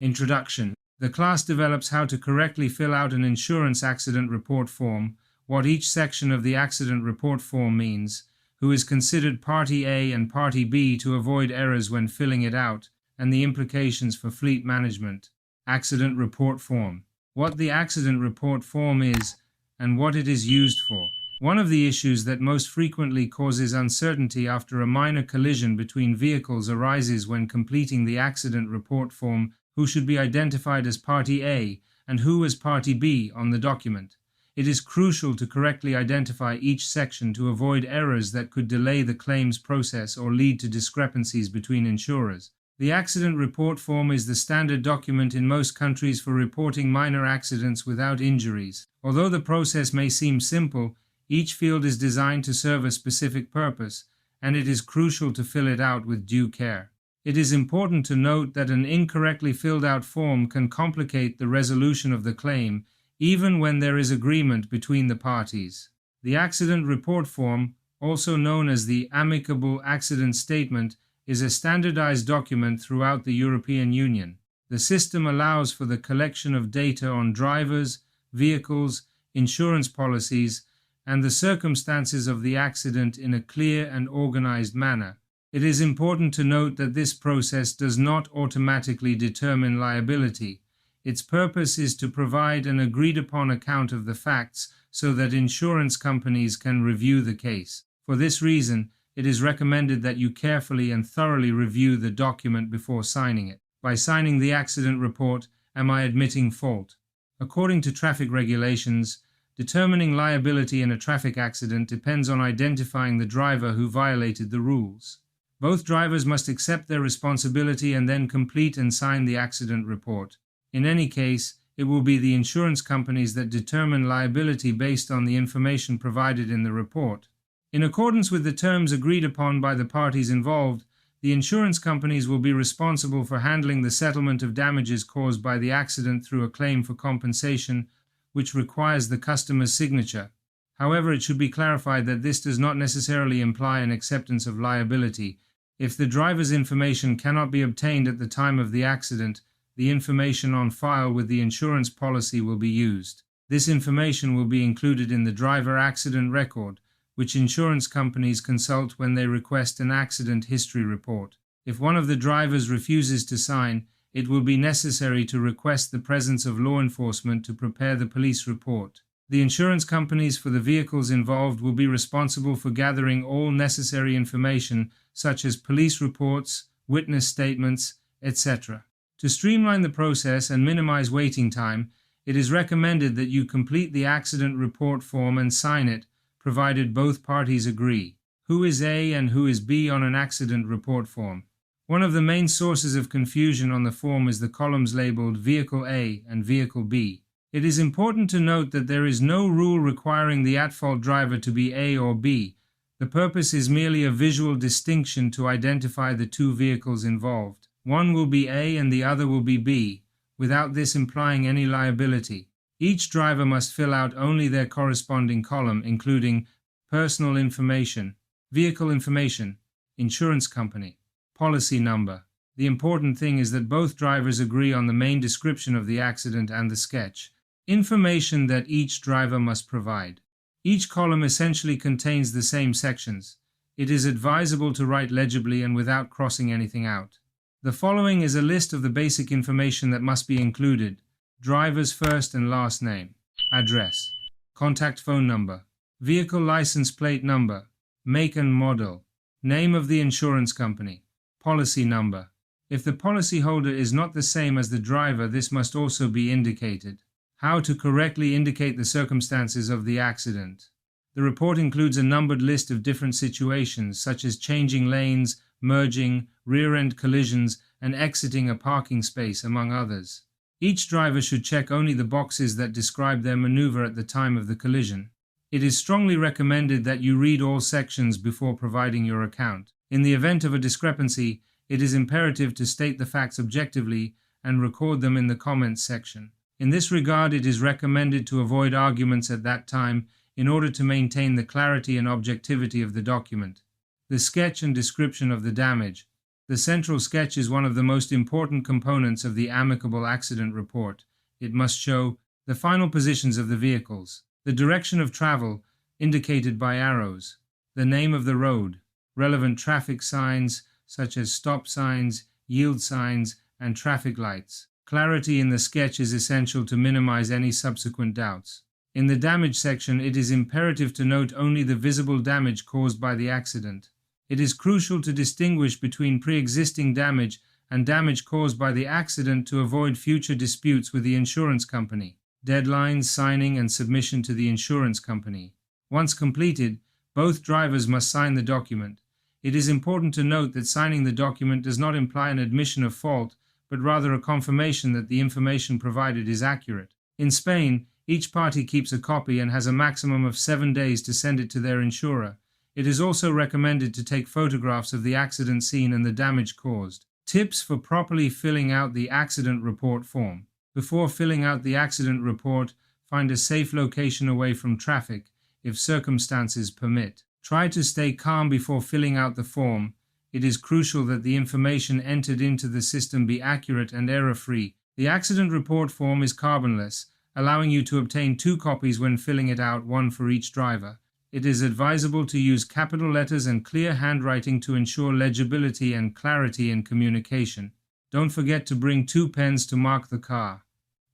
Introduction. The class develops how to correctly fill out an insurance accident report form, what each section of the accident report form means, who is considered Party A and Party B to avoid errors when filling it out, and the implications for fleet management. Accident report form. What the accident report form is, and what it is used for. One of the issues that most frequently causes uncertainty after a minor collision between vehicles arises when completing the accident report form: who should be identified as Party A and who as Party B on the document. It is crucial to correctly identify each section to avoid errors that could delay the claims process or lead to discrepancies between insurers. The accident report form is the standard document in most countries for reporting minor accidents without injuries. Although the process may seem simple, each field is designed to serve a specific purpose, and it is crucial to fill it out with due care. It is important to note that an incorrectly filled out form can complicate the resolution of the claim, even when there is agreement between the parties. The accident report form, also known as the Amicable Accident Statement, is a standardized document throughout the European Union. The system allows for the collection of data on drivers, vehicles, insurance policies, and the circumstances of the accident in a clear and organized manner. It is important to note that this process does not automatically determine liability. Its purpose is to provide an agreed-upon account of the facts so that insurance companies can review the case. For this reason, it is recommended that you carefully and thoroughly review the document before signing it. By signing the accident report, am I admitting fault? According to traffic regulations, determining liability in a traffic accident depends on identifying the driver who violated the rules. Both drivers must accept their responsibility and then complete and sign the accident report. In any case, it will be the insurance companies that determine liability based on the information provided in the report. In accordance with the terms agreed upon by the parties involved, the insurance companies will be responsible for handling the settlement of damages caused by the accident through a claim for compensation, which requires the customer's signature. However, it should be clarified that this does not necessarily imply an acceptance of liability. If the driver's information cannot be obtained at the time of the accident, the information on file with the insurance policy will be used. This information will be included in the driver accident record, which insurance companies consult when they request an accident history report. If one of the drivers refuses to sign, it will be necessary to request the presence of law enforcement to prepare the police report. The insurance companies for the vehicles involved will be responsible for gathering all necessary information, such as police reports, witness statements, etc. To streamline the process and minimize waiting time, it is recommended that you complete the accident report form and sign it, provided both parties agree. Who is A and who is B on an accident report form? One of the main sources of confusion on the form is the columns labeled Vehicle A and Vehicle B. It is important to note that there is no rule requiring the at-fault driver to be A or B. The purpose is merely a visual distinction to identify the two vehicles involved. One will be A and the other will be B, without this implying any liability. Each driver must fill out only their corresponding column, including personal information, vehicle information, insurance company, policy number. The important thing is that both drivers agree on the main description of the accident and the sketch, information that each driver must provide. Each column essentially contains the same sections. It is advisable to write legibly and without crossing anything out. The following is a list of the basic information that must be included: driver's first and last name, address, contact phone number, vehicle license plate number, make and model, name of the insurance company, policy number. If the policyholder is not the same as the driver, this must also be indicated. How to correctly indicate the circumstances of the accident. The report includes a numbered list of different situations, such as changing lanes, merging, rear-end collisions, and exiting a parking space, among others. Each driver should check only the boxes that describe their maneuver at the time of the collision. It is strongly recommended that you read all sections before providing your account. In the event of a discrepancy, it is imperative to state the facts objectively and record them in the comments section. In this regard, it is recommended to avoid arguments at that time in order to maintain the clarity and objectivity of the document. The sketch and description of the damage. The central sketch is one of the most important components of the amicable accident report. It must show the final positions of the vehicles, the direction of travel indicated by arrows, the name of the road, relevant traffic signs such as stop signs, yield signs, and traffic lights. Clarity in the sketch is essential to minimize any subsequent doubts. In the damage section, it is imperative to note only the visible damage caused by the accident. It is crucial to distinguish between pre-existing damage and damage caused by the accident to avoid future disputes with the insurance company. Deadlines, signing, and submission to the insurance company. Once completed, both drivers must sign the document. It is important to note that signing the document does not imply an admission of fault, but rather a confirmation that the information provided is accurate. In Spain, each party keeps a copy and has a maximum of 7 days to send it to their insurer. It is also recommended to take photographs of the accident scene and the damage caused. Tips for properly filling out the accident report form. Before filling out the accident report, find a safe location away from traffic, if circumstances permit. Try to stay calm before filling out the form. It is crucial that the information entered into the system be accurate and error-free. The accident report form is carbonless, allowing you to obtain 2 copies when filling it out, one for each driver. It is advisable to use capital letters and clear handwriting to ensure legibility and clarity in communication. Don't forget to bring 2 pens to mark the car.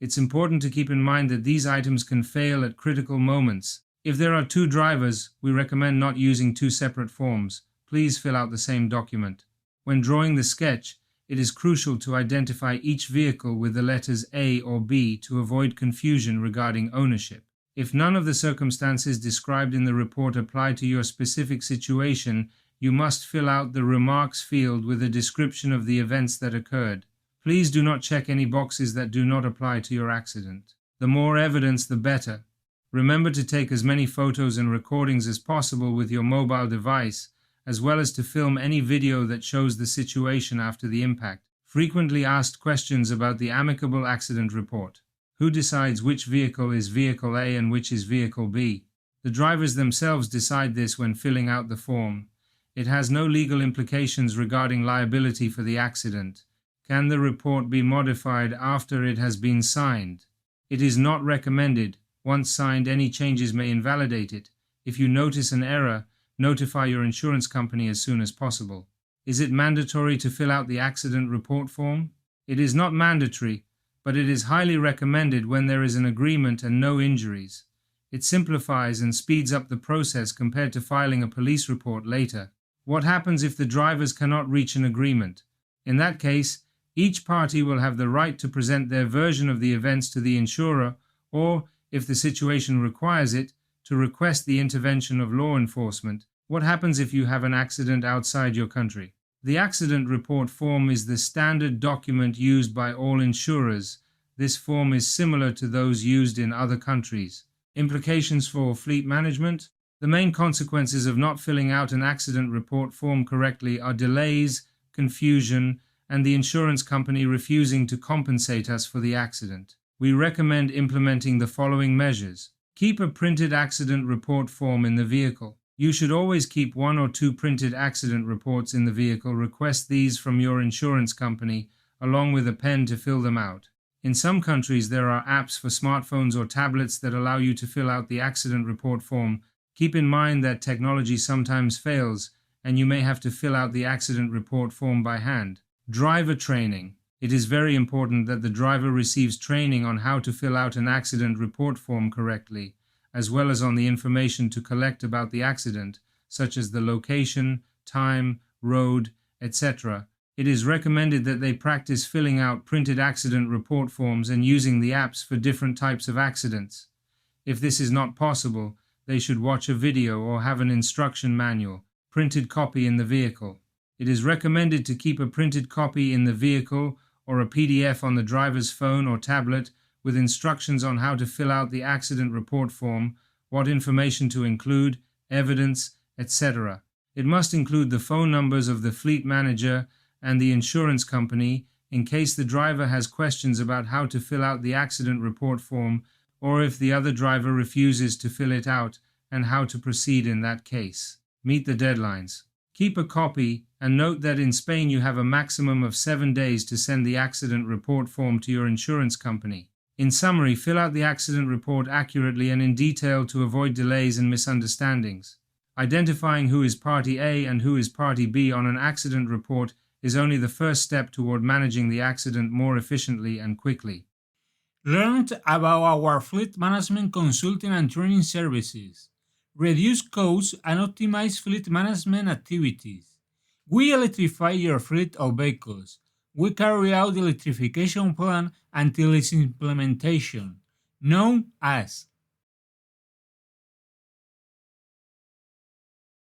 It's important to keep in mind that these items can fail at critical moments. If there are 2 drivers, we recommend not using 2 separate forms. Please fill out the same document. When drawing the sketch, it is crucial to identify each vehicle with the letters A or B to avoid confusion regarding ownership. If none of the circumstances described in the report apply to your specific situation, you must fill out the remarks field with a description of the events that occurred. Please do not check any boxes that do not apply to your accident. The more evidence, the better. Remember to take as many photos and recordings as possible with your mobile device, as well as to film any video that shows the situation after the impact. Frequently asked questions about the amicable accident report. Who decides which vehicle is vehicle A and which is vehicle B? The drivers themselves decide this when filling out the form. It has no legal implications regarding liability for the accident. Can the report be modified after it has been signed? It is not recommended. Once signed, any changes may invalidate it. If you notice an error, notify your insurance company as soon as possible. Is it mandatory to fill out the accident report form? It is not mandatory, but it is highly recommended when there is an agreement and no injuries. It simplifies and speeds up the process compared to filing a police report later. What happens if the drivers cannot reach an agreement? In that case, each party will have the right to present their version of the events to the insurer, or, if the situation requires it, to request the intervention of law enforcement. What happens if you have an accident outside your country? The accident report form is the standard document used by all insurers. This form is similar to those used in other countries. Implications for fleet management? The main consequences of not filling out an accident report form correctly are delays, confusion, and the insurance company refusing to compensate us for the accident. We recommend implementing the following measures. Keep a printed accident report form in the vehicle. You should always keep 1 or 2 printed accident reports in the vehicle. Request these from your insurance company, along with a pen to fill them out. In some countries, there are apps for smartphones or tablets that allow you to fill out the accident report form. Keep in mind that technology sometimes fails, and you may have to fill out the accident report form by hand. Driver training. It is very important that the driver receives training on how to fill out an accident report form correctly, as well as on the information to collect about the accident, such as the location, time, road, etc. It is recommended that they practice filling out printed accident report forms and using the apps for different types of accidents. If this is not possible, they should watch a video or have an instruction manual, printed copy in the vehicle. It is recommended to keep a printed copy in the vehicle or a PDF on the driver's phone or tablet with instructions on how to fill out the accident report form, what information to include, evidence, etc. It must include the phone numbers of the fleet manager and the insurance company in case the driver has questions about how to fill out the accident report form, or if the other driver refuses to fill it out, and how to proceed in that case. Meet the deadlines. Keep a copy And note that in Spain you have a maximum of 7 days to send the accident report form to your insurance company. In summary, fill out the accident report accurately and in detail to avoid delays and misunderstandings. Identifying who is Party A and who is Party B on an accident report is only the first step toward managing the accident more efficiently and quickly. Learn about our fleet management consulting and training services. Reduce costs and optimize fleet management activities. We electrify your fleet of vehicles. We carry out the electrification plan until its implementation, known as